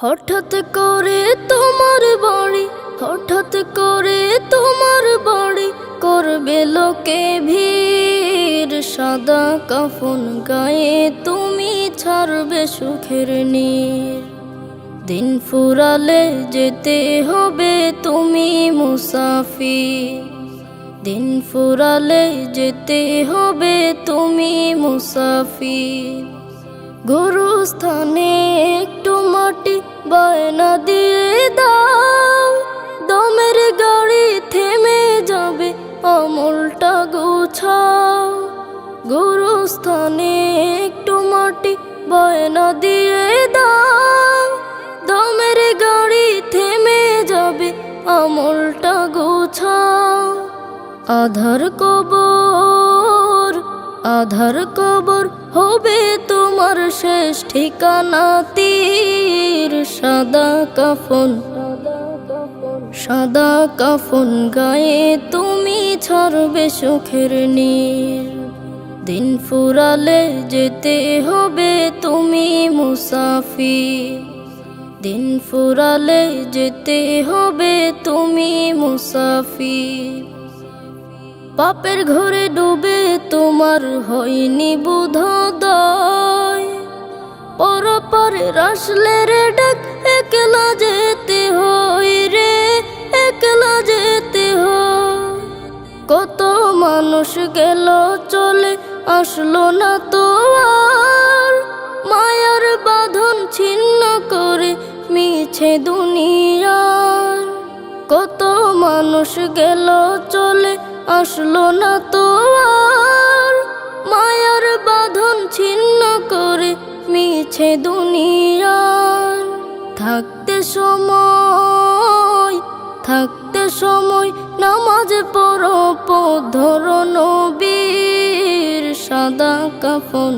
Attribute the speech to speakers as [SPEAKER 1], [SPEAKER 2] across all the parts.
[SPEAKER 1] হঠাৎ করে তোমার বাড়ি, হঠাৎ করে তোমার বাড়ি, করবে লোকে ভিড়। সাদা কাফন গায়ে তুমি ছাড়বে সুখের নীর। দিন ফুরালে যেতে হবে তুমি মুসাফির। দিন ফুরালে যেতে হবে তুমি মুসাফির। গুরুস্থানে একটু মাটি বায়না দিয়ে দাও, দমের গাড়ি থেমে যাবে আমলটা গুছাও। গুরুস্থানে একটু মাটি বায়না দিয়ে দাও, দমের গাড়ি থেমে যাবে আমলটা গুছাও। আধার কবর, আধার কবর হবে তোমার শেষ ঠিকানা তীর। সাদা কাফন, সাদা কাফন গায়ে তুমি ছাড়বে সুখের নীর। দিন ফুরালে যেতে হবে তুমি মুসাফির। দিন ফুরালে যেতে হবে তুমি মুসাফির। পাপের ঘরে ডুবে তোমার হয়নি বোধোদয়, পরপারে আসলে রে ডাক একলা যেতে হয় রে, একলা যেতে হয়। কত মানুষ গেল চলে আসলো না তো আর, মায়ার বাঁধন ছিন্ন করে মিছে দুনিয়ার। কত মানুষ গেল চলে আসলো না তো আর, মায়ার বাঁধন ছিন্ন করে মিছে দুনিয়ার। থাকতে সময়, থাকতে সময় নামাজ পড়ো পথ ধরো নবীর। সাদা কাফন,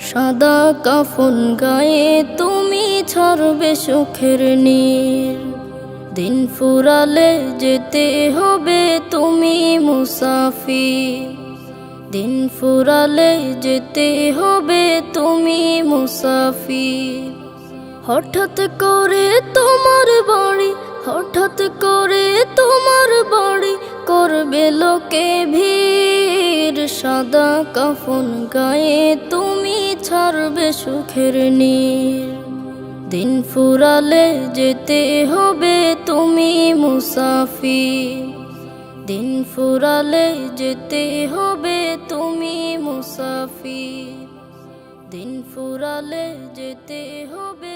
[SPEAKER 1] সাদা কাফন গায়ে তুমি ছাড়বে সুখের নীর। দিন ফুরালে যেতে হবে তুমি মুসাফির। দিন ফুরালে যেতে হবে তুমি মুসাফির। হঠাৎ করে তোমার বাড়ি, হঠাৎ করে তোমার বাড়ি, করবে লোকে ভিড়। সাদা কাফন গায়ে তুমি ছাড়বে সুখের নীর। দিন ফুরালে যেতে হবে তুমি মুসাফির। দিন ফুরালে যেতে হবে তুমি মুসাফির। দিন ফুরালে যেতে হবে